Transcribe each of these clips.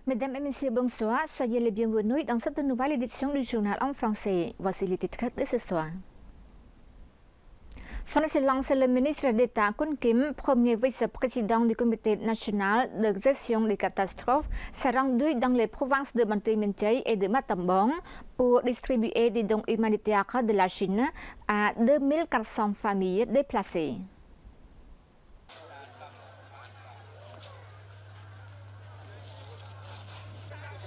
Mesdames et messieurs, bonsoir. Soyez les bienvenus dans cette nouvelle édition du journal en français. Voici les titres de ce soir. Son Excellence le ministre d'État Kun Kim, premier vice-président du Comité national de gestion des catastrophes, s'est rendu dans les provinces de Banti Mentei et de Matambong pour distribuer des dons humanitaires de la Chine à 2400 familles déplacées.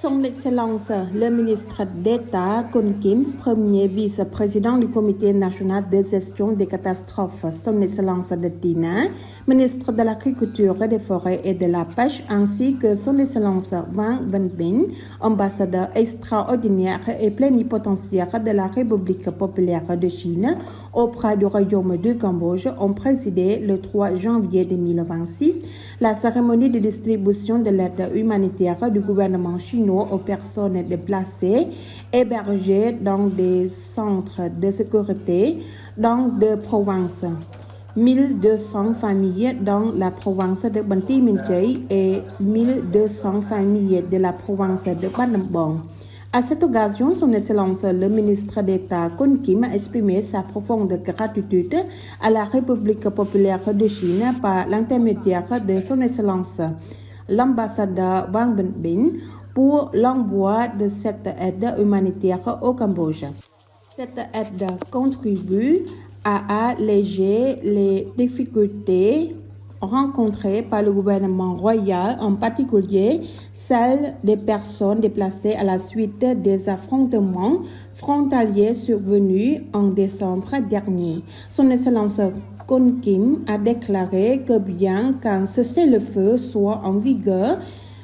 Son Excellence le ministre d'État Kun Kim, premier vice-président du Comité national de gestion des catastrophes, Son Excellence de Tina, ministre de l'Agriculture, des Forêts et de la Pêche, ainsi que Son Excellence Wang Wenbin, ambassadeur extraordinaire et plénipotentiaire de la République populaire de Chine auprès du Royaume du Cambodge, ont présidé le 3 janvier 2026 la cérémonie de distribution de l'aide humanitaire du gouvernement chinois aux personnes déplacées hébergées dans des centres de sécurité dans deux provinces. 1200 familles dans la province de Banti Mentei et 1200 familles de la province de Banambong. À cette occasion, Son Excellence le ministre d'État Kun Kim a exprimé sa profonde gratitude à la République populaire de Chine par l'intermédiaire de Son Excellence l'ambassadeur Wang Wenbin pour l'envoi de cette aide humanitaire au Cambodge. Cette aide contribue à alléger les difficultés rencontrées par le gouvernement royal, en particulier celles des personnes déplacées à la suite des affrontements frontaliers survenus en décembre dernier. Son Excellence Kun Kim a déclaré que bien qu'un cessez-le-feu soit en vigueur,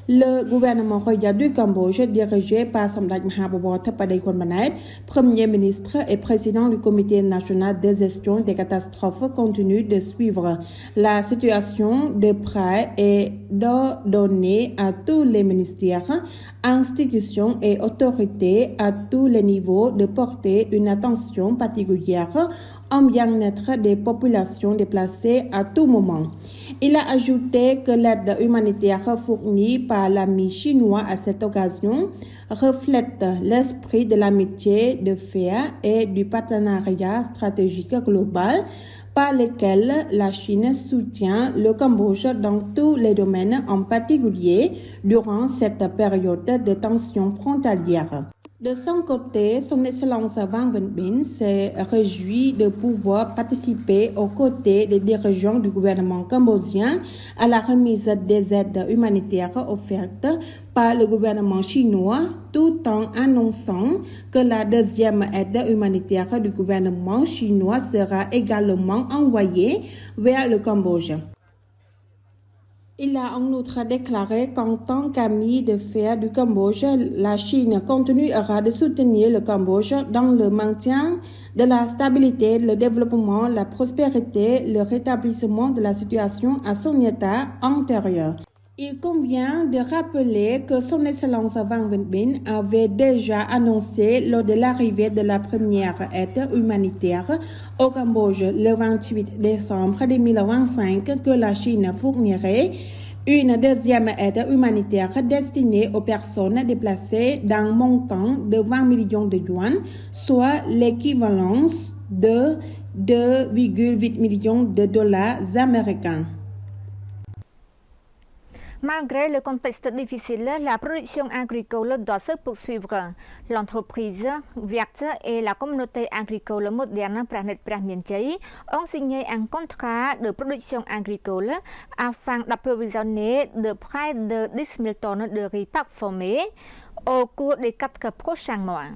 le gouvernement royal du Cambodge, dirigé par Samdech Mahabubor Theppaday Khonpanait, premier ministre et président du Comité national de gestion des catastrophes, continue de suivre la situation de près et d'ordonner à tous les ministères, institutions et autorités à tous les niveaux de porter une attention particulière en bien-être des populations déplacées à tout moment. Il a ajouté que l'aide humanitaire fournie par l'ami chinois à cette occasion reflète l'esprit de l'amitié de fer et du partenariat stratégique global par lesquels la Chine soutient le Cambodge dans tous les domaines, en particulier durant cette période de tension frontalière. De son côté, Son Excellence Wang Wenbin s'est réjoui de pouvoir participer aux côtés des dirigeants du gouvernement cambodgien à la remise des aides humanitaires offertes par le gouvernement chinois, tout en annonçant que la deuxième aide humanitaire du gouvernement chinois sera également envoyée vers le Cambodge. Il a en outre déclaré qu'en tant qu'ami de fer du Cambodge, la Chine continuera de soutenir le Cambodge dans le maintien de la stabilité, le développement, la prospérité, le rétablissement de la situation à son état antérieur. Il convient de rappeler que Son Excellence Wang Wenbin avait déjà annoncé lors de l'arrivée de la première aide humanitaire au Cambodge le 28 décembre 2025 que la Chine fournirait une deuxième aide humanitaire destinée aux personnes déplacées d'un montant de 20 millions de yuan, soit l'équivalence de 2,8 millions de dollars américains. Malgré le contexte difficile, la production agricole doit se poursuivre. L'entreprise verte et la communauté agricole moderne Planet Pramienchai ont signé un contrat de production agricole afin d'approvisionner de près de 10 000 tonnes de riz parfumé au cours des 4 prochains mois.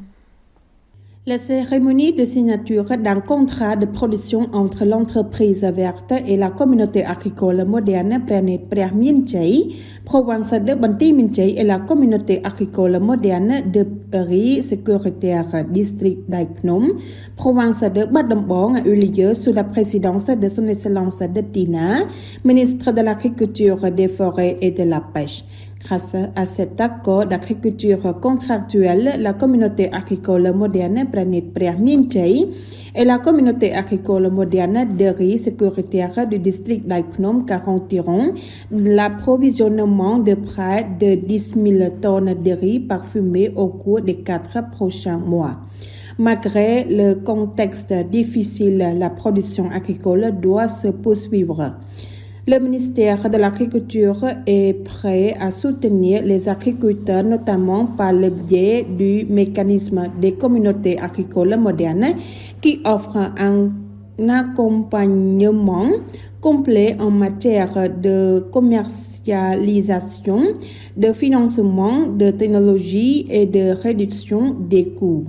La cérémonie de signature d'un contrat de production entre l'entreprise verte et la communauté agricole moderne Planet Pramienchai, province de Banti Mentei et la communauté agricole moderne de riz sécuritaire district d'Ai Phnom, province de Banambong, a eu lieu sous la présidence de Son Excellence de Tina, ministre de l'Agriculture, des Forêts et de la Pêche. Grâce à cet accord d'agriculture contractuelle, la communauté agricole moderne Pranit Priaminchai et la communauté agricole moderne de riz sécuritaire du district d'Aipnom garantiront l'approvisionnement de près de 10 000 tonnes de riz parfumé au cours des 4 prochains mois. Malgré le contexte difficile, la production agricole doit se poursuivre. Le ministère de l'Agriculture est prêt à soutenir les agriculteurs, notamment par le biais du mécanisme des communautés agricoles modernes qui offre un accompagnement complet en matière de commercialisation, de financement, de technologie et de réduction des coûts.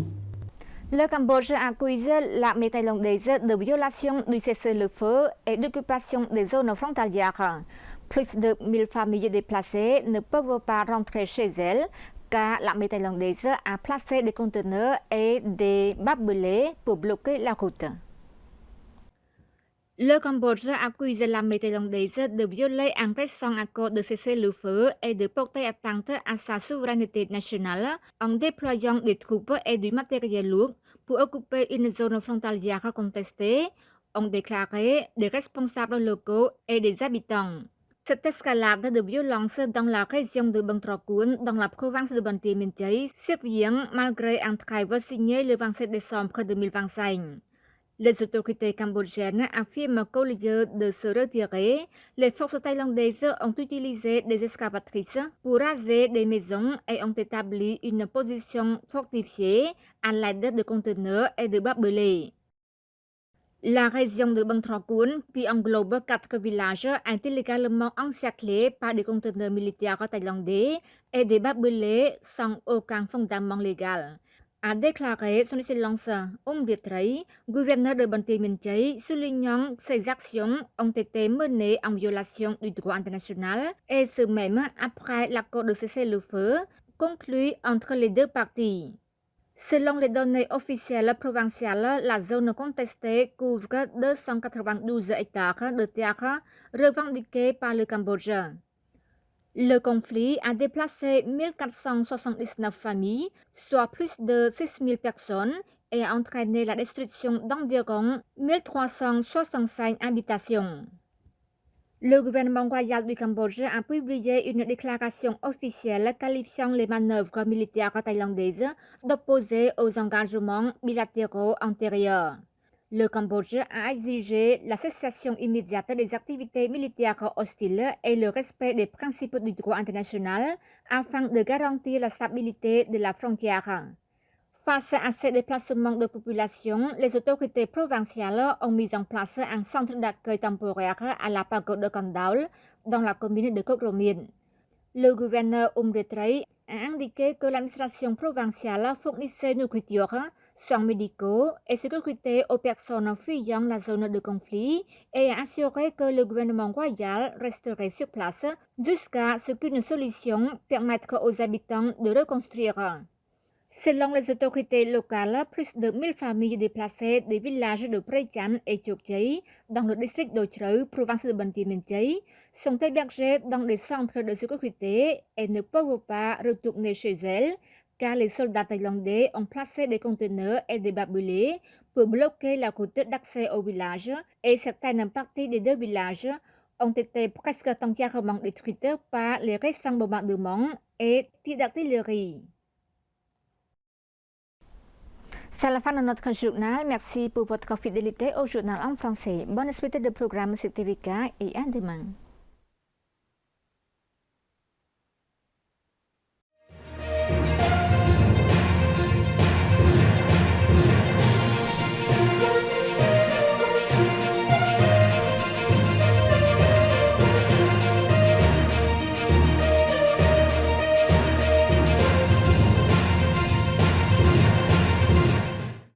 Le Cambodge accuse l'armée thaïlandaise de violation du cessez-le-feu et d'occupation des zones frontalières. Plus de 1000 familles déplacées ne peuvent pas rentrer chez elles car l'armée thaïlandaise a placé des conteneurs et des barbelés pour bloquer la route. Le Cambodge accuse l'armée thaïlandaise de violer un récent accord de cessez-le-feu et de porter atteinte à sa souveraineté nationale en déployant des troupes et du matériel lourd pour occuper une zone frontalière contestée, ont déclaré des responsables locaux et des habitants. Cette escalade de violence dans la région de Bang Trakun, dans la province de Banteay Minh Chai, survient malgré un trêve signé le 27 décembre 2025. Les autorités cambodgiennes affirment qu'au lieu de se retirer, les forces thaïlandaises ont utilisé des excavatrices pour raser des maisons et ont établi une position fortifiée à l'aide de conteneurs et de barbelés. La région de Bang Trakun, qui englobe 4 villages, est illégalement encerclée par des conteneurs militaires thaïlandais et des barbelés sans aucun fondement légal, a déclaré son excellence Umritray, gouverneur de Banteay Minh Chai, soulignant que ces actions ont été menées en violation du droit international et ce même après l'accord de cessez-le-feu conclu entre les deux parties. Selon les données officielles provinciales, la zone contestée couvre 292 hectares de terre revendiqués par le Cambodge. Le conflit a déplacé 1479 familles, soit plus de 6000 personnes, et a entraîné la destruction d'environ 1365 habitations. Le gouvernement royal du Cambodge a publié une déclaration officielle qualifiant les manœuvres militaires thaïlandaises d'opposées aux engagements bilatéraux antérieurs. Le Cambodge a exigé la cessation immédiate des activités militaires hostiles et le respect des principes du droit international afin de garantir la stabilité de la frontière. Face à ces déplacements de population, les autorités provinciales ont mis en place un centre d'accueil temporaire à la pagode de Kondaul, dans la commune de Kokromien. Le gouverneur Umritray a indiqué que l'administration provinciale fournissait nourriture, soins médicaux et sécurité aux personnes fuyant la zone de conflit et a assuré que le gouvernement royal resterait sur place jusqu'à ce qu'une solution permette aux habitants de reconstruire. Selon les autorités locales, plus de 1000 familles déplacées des villages de Preychan et Chokchai dans le district d'Ochreu, province de Banteay Minh Chai, sont hébergées dans des centres de sécurité et ne peuvent pas retourner chez elles car les soldats thaïlandais ont placé des conteneurs et des barbelés pour bloquer la route d'accès au village et certaines parties des deux villages ont été presque entièrement détruites par les récents bombardements et tirs d'artillerie. C'est la fin de notre journal. Merci pour votre fidélité au journal en français. Bonne suite de programme sur TVK et à demain.